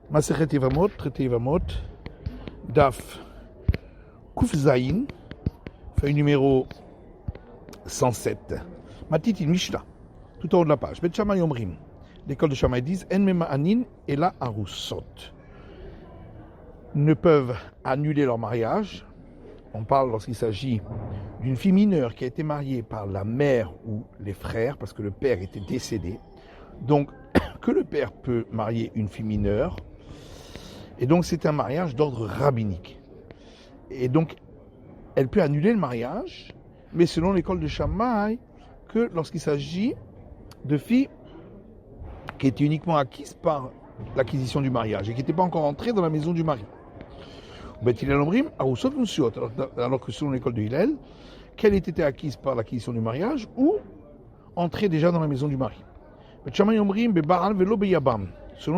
Masechet Yevamot, traité Yevamot, Daf Kuf Zayin, feuille numéro 107. Matit in Mishnah, tout en haut de la page. Bet Shammai Omrim, l'école de Shammai disent En Mema'anin et la Arusot ne peuvent annuler leur mariage. On parle lorsqu'il s'agit d'une fille mineure qui a été mariée par la mère ou les frères, parce que le père était décédé. Donc, que le père peut marier une fille mineure. Et donc, c'est un mariage d'ordre rabbinique. Et donc, elle peut annuler le mariage, mais selon l'école de Shammai, que lorsqu'il s'agit de filles qui étaient uniquement acquises par l'acquisition du mariage et qui n'étaient pas encore entrées dans la maison du mari. Alors que selon l'école de Hillel, qu'elle ait été acquise par l'acquisition du mariage ou entrée déjà dans la maison du mari. Selon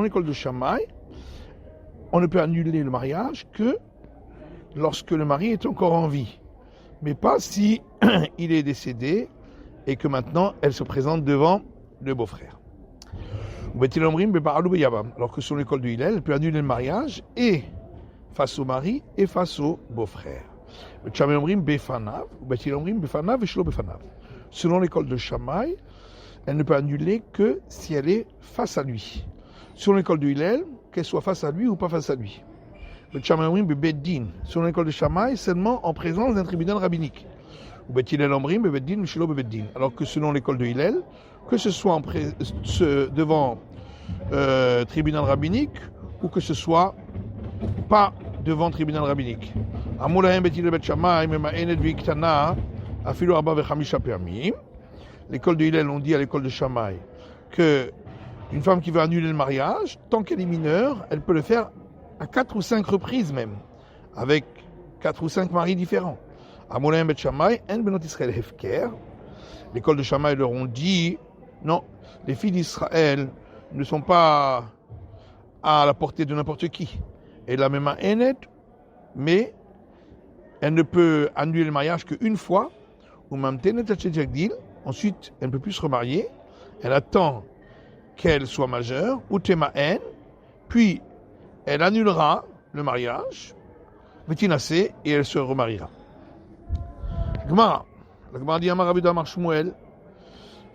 l'école de Shammai, on ne peut annuler le mariage que lorsque le mari est encore en vie, mais pas si il est décédé et que maintenant elle se présente devant le beau-frère. Alors que selon l'école de Hillel, elle peut annuler le mariage et face au mari et face au beau-frère. Selon l'école de Shammai, elle ne peut annuler que si elle est face à lui. Selon l'école de Hillel, qu'elle soit face à lui ou pas face à lui. Selon l'école de Shammai, seulement en présence d'un tribunal rabbinique. Alors que selon l'école de Hillel, que ce soit devant tribunal rabbinique ou que ce soit pas devant tribunal rabbinique. L'école de Hillel, on dit à l'école de Shammai que une femme qui veut annuler le mariage, tant qu'elle est mineure, elle peut le faire à 4 ou 5 reprises même, avec 4 ou 5 maris différents. L'école de Shammai leur ont dit, non, les filles d'Israël ne sont pas à la portée de n'importe qui. Et la même mais elle ne peut annuler le mariage qu'une fois, ensuite elle ne peut plus se remarier, elle attend qu'elle soit majeure, ou Tema'en, puis elle annulera le mariage, et elle se remariera. La Gemara dit Amar Ravida Amar Shmuel,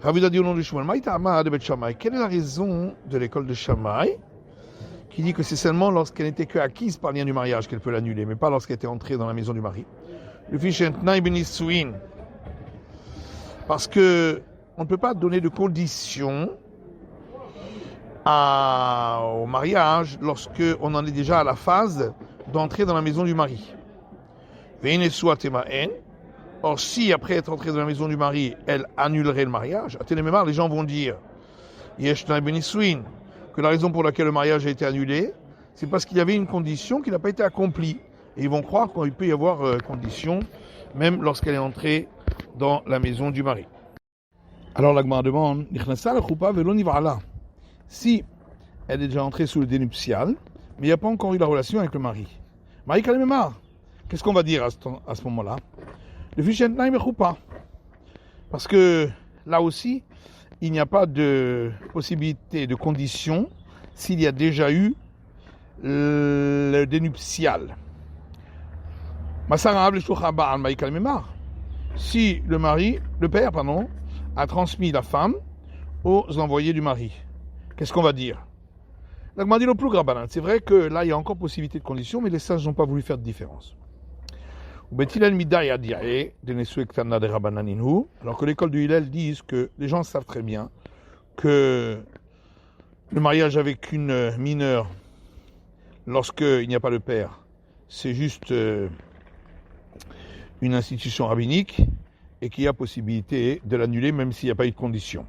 Ravida dit au nom de Shmuel, quelle est la raison de l'école de Shammai qui dit que c'est seulement lorsqu'elle n'était que acquise par le lien du mariage qu'elle peut l'annuler, mais pas lorsqu'elle était entrée dans la maison du mari. Le Fichentnaï Benisuin, parce que on ne peut pas donner de conditions au mariage lorsque on en est déjà à la phase d'entrer dans la maison du mari. Or, si après être entrée dans la maison du mari, elle annulerait le mariage, les gens vont dire que la raison pour laquelle le mariage a été annulé, c'est parce qu'il y avait une condition qui n'a pas été accomplie. Et ils vont croire qu'il peut y avoir condition, même lorsqu'elle est entrée dans la maison du mari. Alors la Gemara demande, si elle est déjà entrée sous le dénuptial, mais il n'y a pas encore eu la relation avec le mari. Qu'est-ce qu'on va dire à ce moment-là? Le fichentnaï mechoupa. Parce que là aussi, il n'y a pas de possibilité de condition s'il y a déjà eu le dénuptial. Si le père, a transmis la femme aux envoyés du mari, qu'est-ce qu'on va dire? C'est vrai que là, il y a encore possibilité de condition, mais les sages n'ont pas voulu faire de différence. Alors que l'école de Hillel dit que les gens savent très bien que le mariage avec une mineure, lorsqu'il n'y a pas de père, c'est juste une institution rabbinique et qu'il y a possibilité de l'annuler même s'il n'y a pas eu de condition.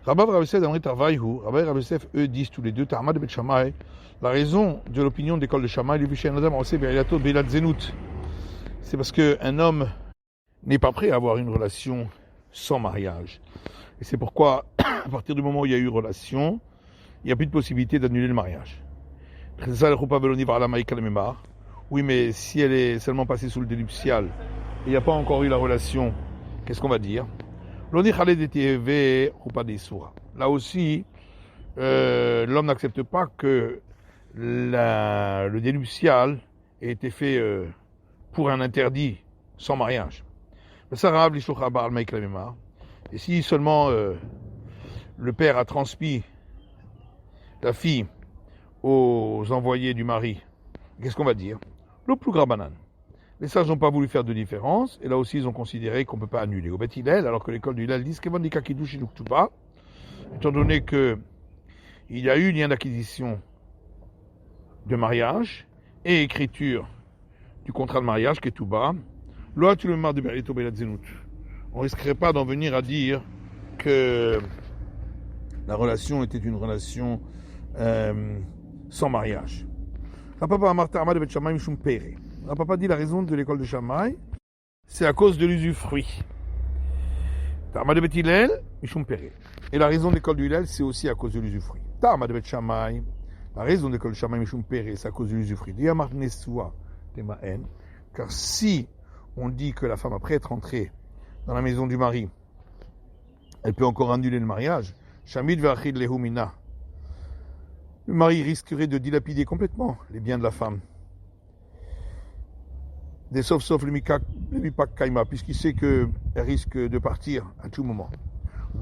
Rabbi Rabbi eux disent tous les deux, la raison de l'opinion de l'école de Shammai, c'est parce qu'un homme n'est pas prêt à avoir une relation sans mariage. Et c'est pourquoi, à partir du moment où il y a eu relation, il n'y a plus de possibilité d'annuler le mariage. Oui, mais si elle est seulement passée sous le dénuptial et il n'y a pas encore eu la relation, qu'est-ce qu'on va dire? Là aussi, l'homme n'accepte pas que le déluge nuptial ait été fait pour un interdit sans mariage. Et si seulement le père a transmis la fille aux envoyés du mari, qu'est-ce qu'on va dire? Le plus grand banane. Les sages n'ont pas voulu faire de différence, et là aussi ils ont considéré qu'on ne peut pas annuler. Au Beth Hillel, alors que l'école du Hillel dit étant donné qu'il y a eu lien d'acquisition de mariage et écriture du contrat de mariage qui est tout bas, on ne risquerait pas d'en venir à dire que la relation était une relation sans mariage. Papa dit la raison de l'école de Shammai, c'est à cause de l'usufruit. Et la raison de l'école de Hillel, c'est aussi à cause de l'usufruit. La raison de l'école de Shammai, c'est à cause de l'usufruit. Car si on dit que la femme, après être entrée dans la maison du mari, elle peut encore annuler le mariage, le mari risquerait de dilapider complètement les biens de la femme. Des sauf le mipak kaima, puisqu'il sait qu'elle risque de partir à tout moment.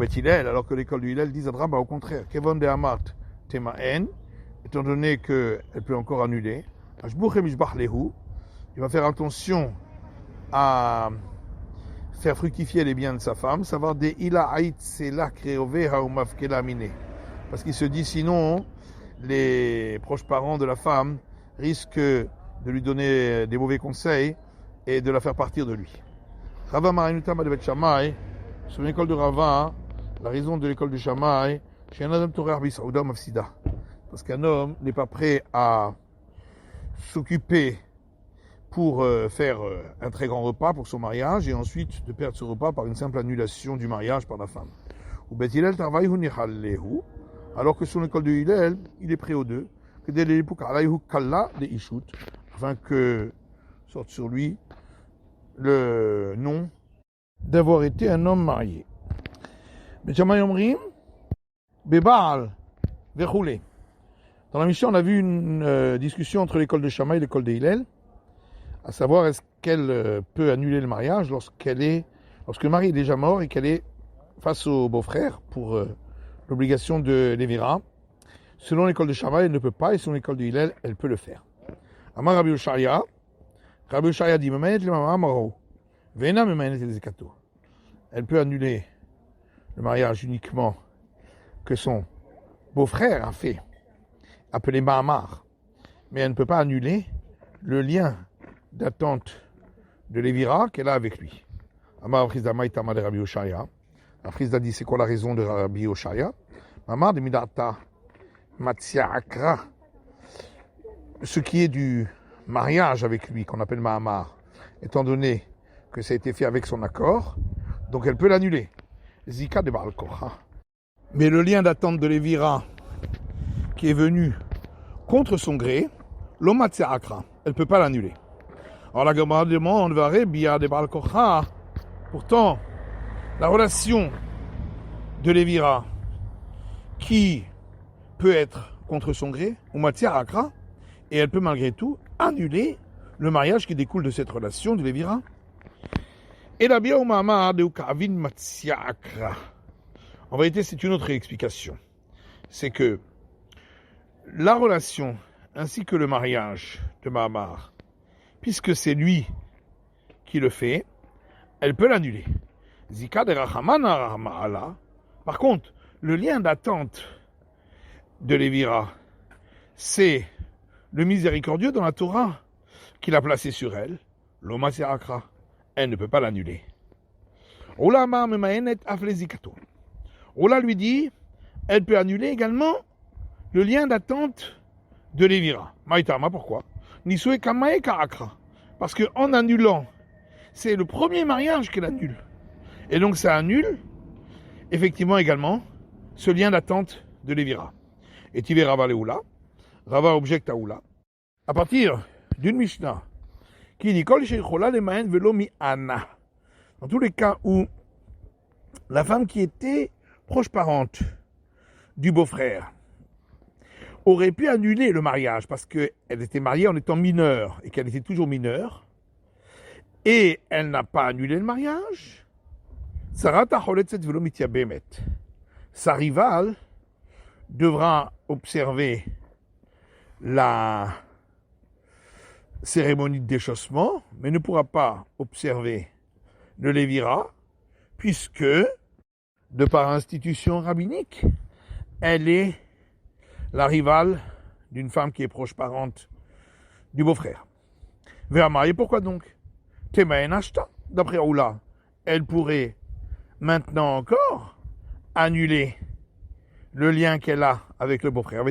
Alors que l'école du Hillel dit au contraire, Kevon de Amat Temaen, étant donné qu'elle peut encore annuler, il va faire attention à faire fructifier les biens de sa femme, savoir des ila ait sela kreove haumavkela mine. Parce qu'il se dit sinon, les proches parents de la femme risquent de lui donner des mauvais conseils et de la faire partir de lui. Rava Maranuta Madebet Shammai, sur l'école de Rava, la raison de l'école de Shammai, chez un homme Torah Bisauda Mafsida. Parce qu'un homme n'est pas prêt à s'occuper pour faire un très grand repas pour son mariage et ensuite de perdre ce repas par une simple annulation du mariage par la femme. Ou Bet Hillel Tarvaïhu Nihalehu, alors que sur l'école de Hillel, il est prêt aux deux, que dès l'époque Alayhu Kalla de Ishut, afin que sorte sur lui le nom d'avoir été un homme marié. Mais Shammai Omrim, Bebal, Verhoulé. Dans la mission, on a vu une discussion entre l'école de Shammai et l'école de Hillel, à savoir est-ce qu'elle peut annuler le mariage lorsque le mari est déjà mort et qu'elle est face au beau-frère pour l'obligation de Lévira. Selon l'école de Shammai, elle ne peut pas, et selon l'école de Hillel, elle peut le faire. Amar Rabbi Oshaya dit elle peut annuler le mariage uniquement que son beau-frère a fait, appelé Mahamar, mais elle ne peut pas annuler le lien d'attente de Lévira qu'elle a avec lui. Amar Frizda Maïtama de Rabbi Oshaya. Frizda dit c'est quoi la raison de Rabbi Oshaya? Mamar de Midata Matsia Akra, ce qui est du mariage avec lui, qu'on appelle Mahamar, étant donné que ça a été fait avec son accord, donc elle peut l'annuler. Zika de Baal Kocha. Mais le lien d'attente de Lévira, qui est venu contre son gré, l'Omatsia Akra, elle ne peut pas l'annuler. Alors la Gemara demande, Bia de Baal Kocha, pourtant, la relation de Lévira, qui peut être contre son gré, Omatsia Akra, et elle peut malgré tout annuler le mariage qui découle de cette relation de Lévira. Et la Bia Umama de Ukavin Matsia Akra. En vérité, c'est une autre explication. C'est que la relation ainsi que le mariage de Mahamar, puisque c'est lui qui le fait, elle peut l'annuler. Zika de Rachamana Rahma'ala. Par contre, le lien d'attente de Lévira, c'est le miséricordieux dans la Torah qu'il a placé sur elle, l'Oma Serakra. Elle ne peut pas l'annuler. Ola lui dit, elle peut annuler également le lien d'attente de Lévira. Maïtama, pourquoi? Nisue Kamae Karakra. Parce qu'en annulant, c'est le premier mariage qu'elle annule. Et donc ça annule, effectivement également, ce lien d'attente de Lévira. Et Tivé Rava Leoula, Rava objecte à Oula, à partir d'une Mishnah, qui dit Kol Sheikhola Lemaen Velo Mi Anna. Dans tous les cas où la femme qui était proche parente du beau-frère, aurait pu annuler le mariage parce qu'elle était mariée en étant mineure et qu'elle était toujours mineure, et elle n'a pas annulé le mariage, sa rivale devra observer la cérémonie de déchaussement, mais ne pourra pas observer le lévira, puisque, de par institution rabbinique, elle est la rivale d'une femme qui est proche parente du beau-frère. Et pourquoi donc? D'après Oula, elle pourrait maintenant encore annuler le lien qu'elle a avec le beau-frère.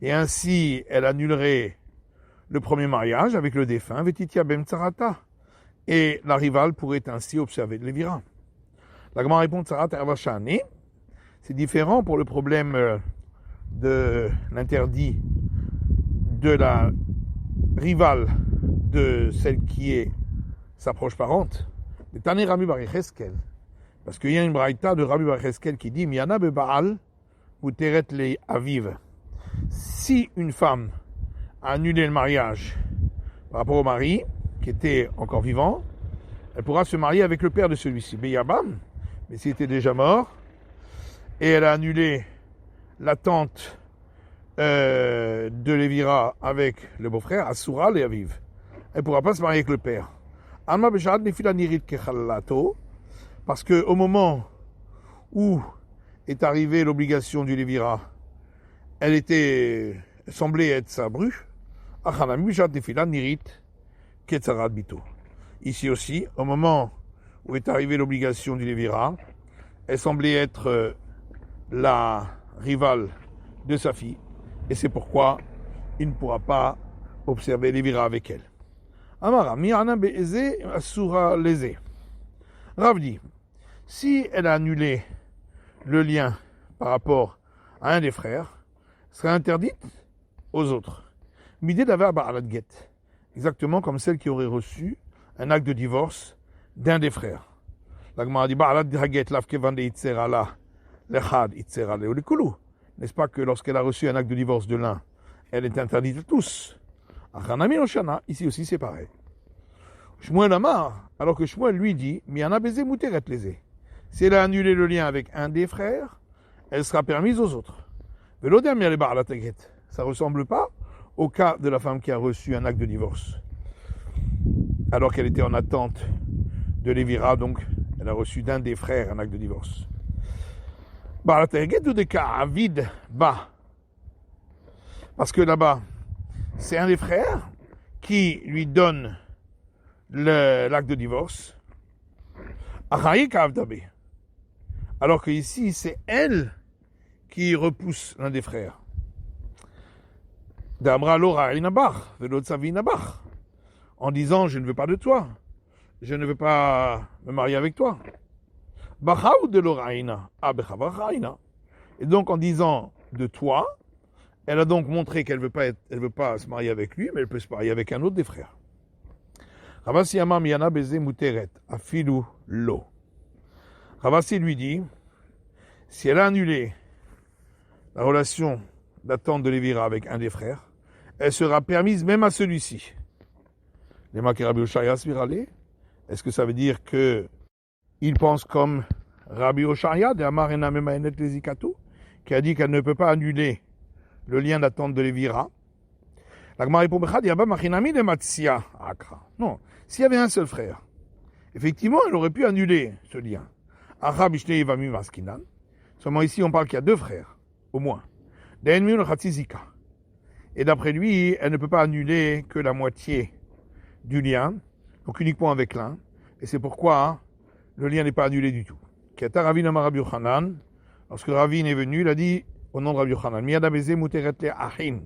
Et ainsi, elle annulerait le premier mariage avec le défunt, et la rivale pourrait ainsi observer le lévira. La Gemara répond c'est différent pour le problème de l'interdit de la rivale de celle qui est sa proche parente. Parce qu'il y a une braïta de Rabbi Bar Cheskel qui dit Miana bebaal ou teret le aviv. Si une femme a annulé le mariage par rapport au mari qui était encore vivant, elle pourra se marier avec le père de celui-ci. Beyabam, mais s'il était déjà mort, et elle a annulé l'attente de Lévira avec le beau-frère, Asura le aviv. Elle ne pourra pas se marier avec le père. Alma beshad nefila nirit kechalato, parce qu'au moment où est arrivée l'obligation du lévira, elle semblait être sa bru. Ici aussi, au moment où est arrivée l'obligation du lévira, elle semblait être la rivale de sa fille, et c'est pourquoi il ne pourra pas observer lévira avec elle. Amara, mi'ana be'eze asura leze. Rav dit, si elle a annulé le lien par rapport à un des frères, serait interdite aux autres. Midé d'avoir ba'alat get, exactement comme celle qui aurait reçu un acte de divorce d'un des frères. La Gemara dit ba'alat get lafkevan de itzerala lechad itzerala ulekulu. N'est-ce pas que lorsqu'elle a reçu un acte de divorce de l'un, elle est interdite à tous. Achanami oshana, ici aussi c'est pareil. Shmuel Amar, alors que Shmuel lui dit miana beze muteret leze. Si elle a annulé le lien avec un des frères, elle sera permise aux autres. Ça ne ressemble pas au cas de la femme qui a reçu un acte de divorce. Alors qu'elle était en attente de lévira, donc elle a reçu d'un des frères un acte de divorce. Parce que là-bas, c'est un des frères qui lui donne l'acte de divorce. Alors que ici, c'est elle qui repousse l'un des frères. En disant, je ne veux pas de toi. Je ne veux pas me marier avec toi. Et donc, en disant de toi, elle a donc montré qu'elle veut pas se marier avec lui, mais elle peut se marier avec un autre des frères. Ravasi lui dit, si elle a annulé la relation d'attente de lévira avec un des frères, elle sera permise même à celui-ci. Est-ce que ça veut dire que il pense comme Rabbi Oshaya de Amar ena memaenet lezikatu, qui a dit qu'elle ne peut pas annuler le lien d'attente de lévira? Non, s'il y avait un seul frère, effectivement, elle aurait pu annuler ce lien. Seulement ici, on parle qu'il y a deux frères, au moins. Et d'après lui, elle ne peut pas annuler que la moitié du lien, donc uniquement avec l'un. Et c'est pourquoi le lien n'est pas annulé du tout. Lorsque Ravin est venu, il a dit au nom de Rabbi Yochanan,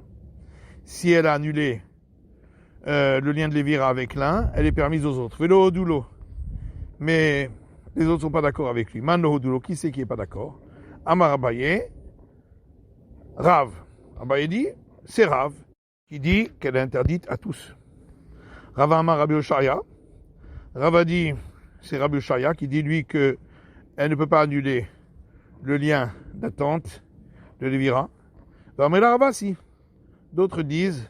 si elle a annulé le lien de lévira avec l'un, elle est permise aux autres. Velo odulo. Mais les autres ne sont pas d'accord avec lui. Man odulo, qui c'est qui n'est pas d'accord? Amar Abaye, Rav. Abaye dit, c'est Rav qui dit qu'elle est interdite à tous. Rav Amar Rabbi Oshaya. Rav a dit, c'est Rabbi Oshaya qui dit lui que elle ne peut pas annuler le lien d'attente de Lévira. Mais la Ravasi. D'autres disent,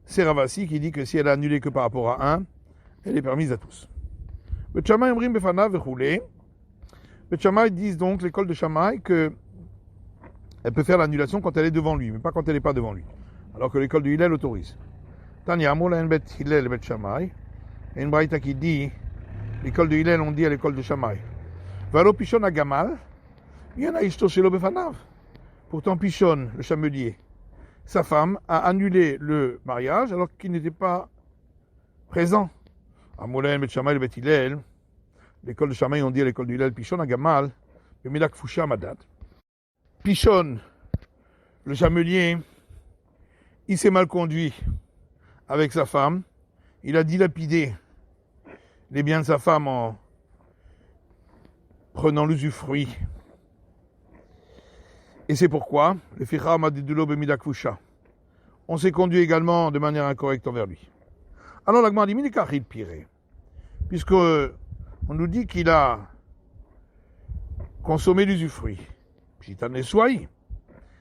c'est Ravasi qui dit que si elle a annulé que par rapport à un, elle est permise à tous. Bet Shammai omrim befanav vechulei. Bet Shammai disent donc, l'école de Shammai, que elle peut faire l'annulation quand elle est devant lui, mais pas quand elle n'est pas devant lui. Alors que l'école de Hillel autorise. Tanya Moula en Bet Hillel Bet Shammai. Et une braïta qui dit, l'école de Hillel, on dit à l'école de Shammai. Valo Pishon Agamal, il y en a Ishto Shelo befanav. Pourtant, Pishon, le chamelier, sa femme, a annulé le mariage alors qu'il n'était pas présent. À Moulin, Bet Shammai, Bet Hillel, l'école de Shammai, on dit à l'école de Hillel, Pishon Agamal, le Milak Fusha Madad. Pishon, le chamelier, il s'est mal conduit avec sa femme, il a dilapidé les biens de sa femme en prenant l'usufruit. Et c'est pourquoi, le Ficha Madidulo Bemidak Fusha, on s'est conduit également de manière incorrecte envers lui. Alors l'Agma dit, Minikachid Piré, puisque on nous dit qu'il a consommé l'usufruit.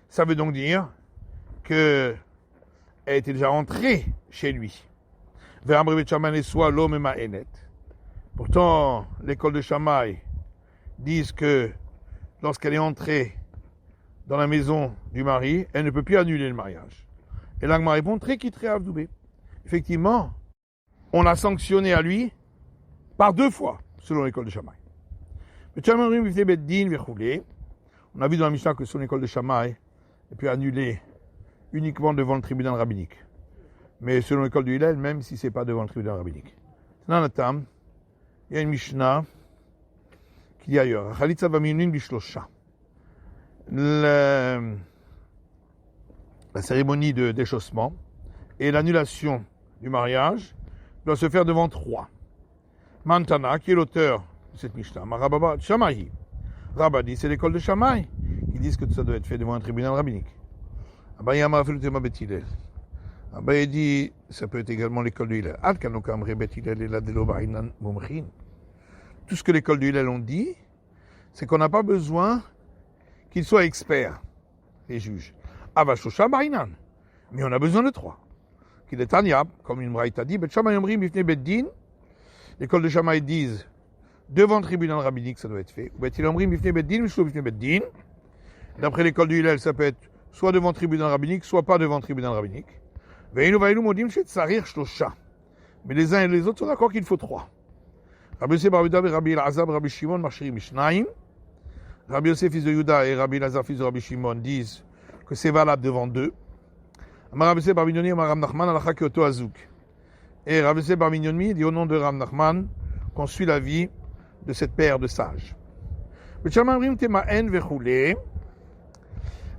Ça veut donc dire qu'elle était déjà entrée chez lui. Pourtant, l'école de Shammai disent que lorsqu'elle est entrée dans la maison du mari, elle ne peut plus annuler le mariage. Et l'Agma répond, très quitré Avdoubé. Effectivement, on l'a sanctionné à lui par 2 fois, selon l'école de Shammai. On a vu dans la Mishnah que son école de Shammai est pu annuler uniquement devant le tribunal rabbinique. Mais selon l'école de Hillel, même si ce n'est pas devant le tribunal rabbinique. Dans la Tam, il y a une Mishnah qui dit ailleurs, Chalitza Baminin Bishlosha. La cérémonie de déchaussement et l'annulation du mariage doit se faire devant 3. Mantana, qui est l'auteur de cette Mishnah, Marababa Shammai. Rabba dit, c'est l'école de Shammai qui disent que ça doit être fait devant un tribunal rabbinique. Abaye dit, ça peut être également l'école de Hillel. Tout ce que l'école de Hillel ont dit, c'est qu'on n'a pas besoin qu'ils soient experts, les juges. Mais on a besoin de 3. Qu'il est Tanya, comme une braïta dit, l'école de Shammai disent, devant le tribunal rabbinique, ça doit être fait. D'après l'école du Hillel, ça peut être soit devant le tribunal rabbinique, soit pas devant le tribunal rabbinique. Mais les uns et les autres sont d'accord qu'il faut 3. Rabbi Yosef bar Yehuda et Rabbi Elazar, Rabbi Shimon, marchirim Mishnayim. Rabbi Yosef, fils de Yehuda, et Rabbi Elazar, fils de Rabbi Shimon, disent que c'est valable devant 2. Rabbi Yosef bar Minyoni et Rav Nachman, alakha kioto azouk. Et Rabbi Yosef bar Minyoni dit au nom de Rav Nachman qu'on suit la vie de cette paire de sages.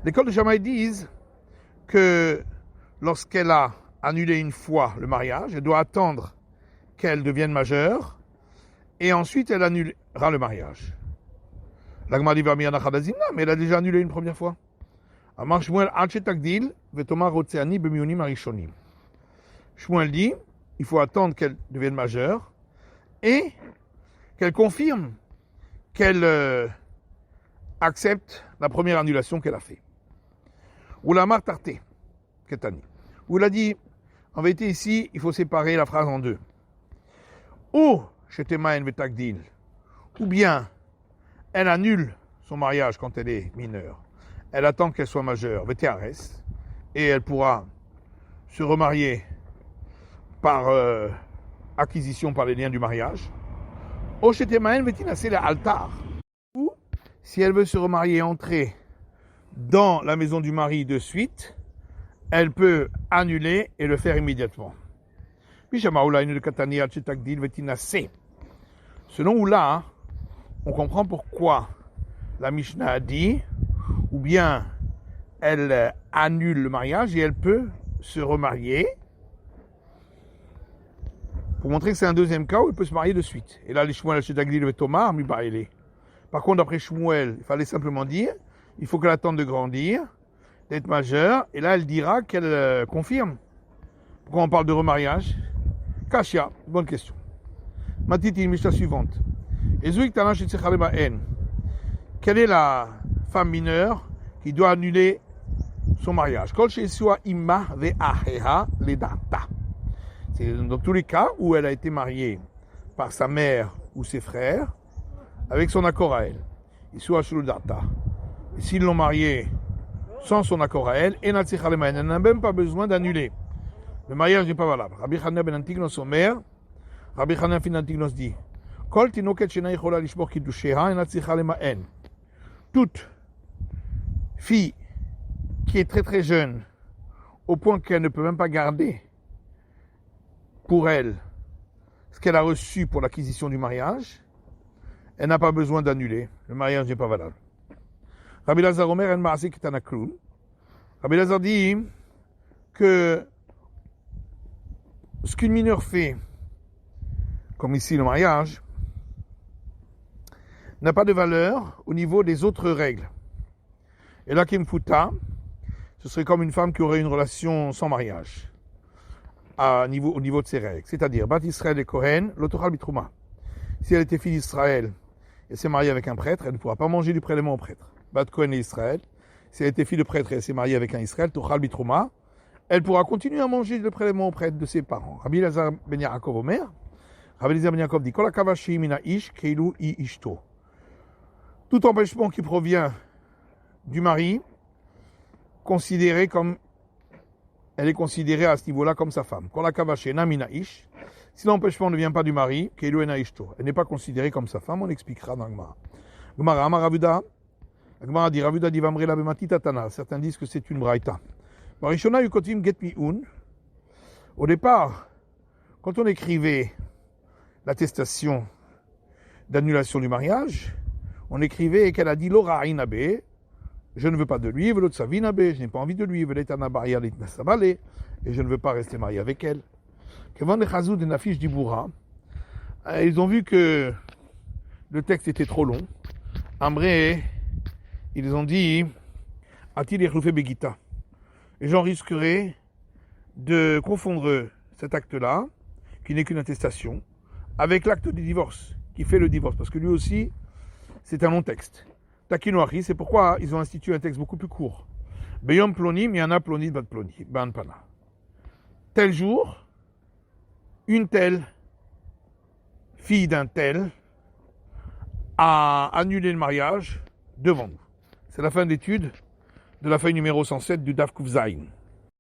L'école de Shammai disent que lorsqu'elle a annulé une fois le mariage, elle doit attendre qu'elle devienne majeure et ensuite elle annulera le mariage. L'Agma dit mais elle a déjà annulé une première fois. Shmuel dit il faut attendre qu'elle devienne majeure et qu'elle confirme qu'elle accepte la première annulation qu'elle a faite. Ou la martarté, Ketani. Ou il a dit, en vérité ici, il faut séparer la phrase en 2. Ou, Shetemaen Vetagdil, ou bien, elle annule son mariage quand elle est mineure. Elle attend qu'elle soit majeure, Veteares, et elle pourra se remarier par acquisition par les liens du mariage. Ou si elle veut se remarier et entrer dans la maison du mari de suite, elle peut annuler et le faire immédiatement. Selon Oula, on comprend pourquoi la Mishnah a dit, ou bien elle annule le mariage et elle peut se remarier, pour montrer que c'est un deuxième cas où elle peut se marier de suite. Et là, les Shmuel, Tomar, par contre, d'après Shmuel, il fallait simplement dire, il faut qu'elle attende de grandir, d'être majeure, et là, elle dira qu'elle confirme. Pourquoi on parle de remariage? Kashia, bonne question. Matiti, une Mishnah suivante. Quelle est la femme mineure qui doit annuler son mariage. Kol she'isua imma ve'acheha ledata. C'est dans tous les cas où elle a été mariée par sa mère ou ses frères, avec son accord à elle. Isua shuludata. Et s'ils l'ont mariée sans son accord à elle, elle n'a même pas besoin d'annuler. Le mariage n'est pas valable. Rabbi Chanina ben Antignos Omer, Rabbi Chanina ben Antignos dit, Kol tinoket shena yichola lishbor kiddusheha, ena tzricha lema'en. Toute fille qui est très très jeune, au point qu'elle ne peut même pas garder pour elle ce qu'elle a reçu pour l'acquisition du mariage, elle n'a pas besoin d'annuler. Le mariage n'est pas valable. Rabbi Lazar Omer en Maaseh Ketanaklun. Rabbi Lazar dit que ce qu'une mineure fait, comme ici le mariage, n'a pas de valeur au niveau des autres règles. Et là, Kimfuta, ce serait comme une femme qui aurait une relation sans mariage au niveau de ses règles. C'est-à-dire, Bat Israël et Kohen, l'autoral bitrouma. Si elle était fille d'Israël et s'est mariée avec un prêtre, elle ne pourra pas manger du prélèvement au prêtre. Bat Kohen et Israël. Si elle était fille de prêtre et elle s'est mariée avec un Israël, Tochal bitrouma, elle pourra continuer à manger le prélèvement au prêtre de ses parents. Rabbi Lazar ben Yaakov Omer, Rabbi Lazar ben Yaakov dit, Kol hakavashi mina ish keilu I ishto. Tout empêchement qui provient du mari, considéré comme, elle est considérée à ce niveau-là comme sa femme. Kol hakavashi na mina ish. Si l'empêchement ne vient pas du mari, keilu ena ishto. Elle n'est pas considérée comme sa femme, on expliquera dans Gemara. Gemara Amar Ravuda. Gemara dit Ravuda dit Vamre la bemati tatana. Certains disent que c'est une braïta. Marishona yukotim get mi'un. Au départ, quand on écrivait l'attestation d'annulation du mariage, on écrivait qu'elle a dit Lora inabe, je ne veux pas de lui, velot savinabe, je n'ai pas envie de lui, veletana baria litnasabale, et je ne veux pas rester marié avec elle. Kevan le chazou de nafish dibura, ils ont vu que le texte était trop long. Amré, ils ont dit Atil yechloufé begita. Les gens risqueraient de confondre cet acte-là, qui n'est qu'une attestation, avec l'acte du divorce, qui fait le divorce, parce que lui aussi, c'est un long texte. Takinoachi, c'est pourquoi ils ont institué un texte beaucoup plus court. Beyom plonim, yana plonit bat ploni, ban pana. Tel jour, une telle fille d'un tel a annulé le mariage devant nous. C'est la fin d'étude de la feuille numéro 107 du Daf Kuf Zayin.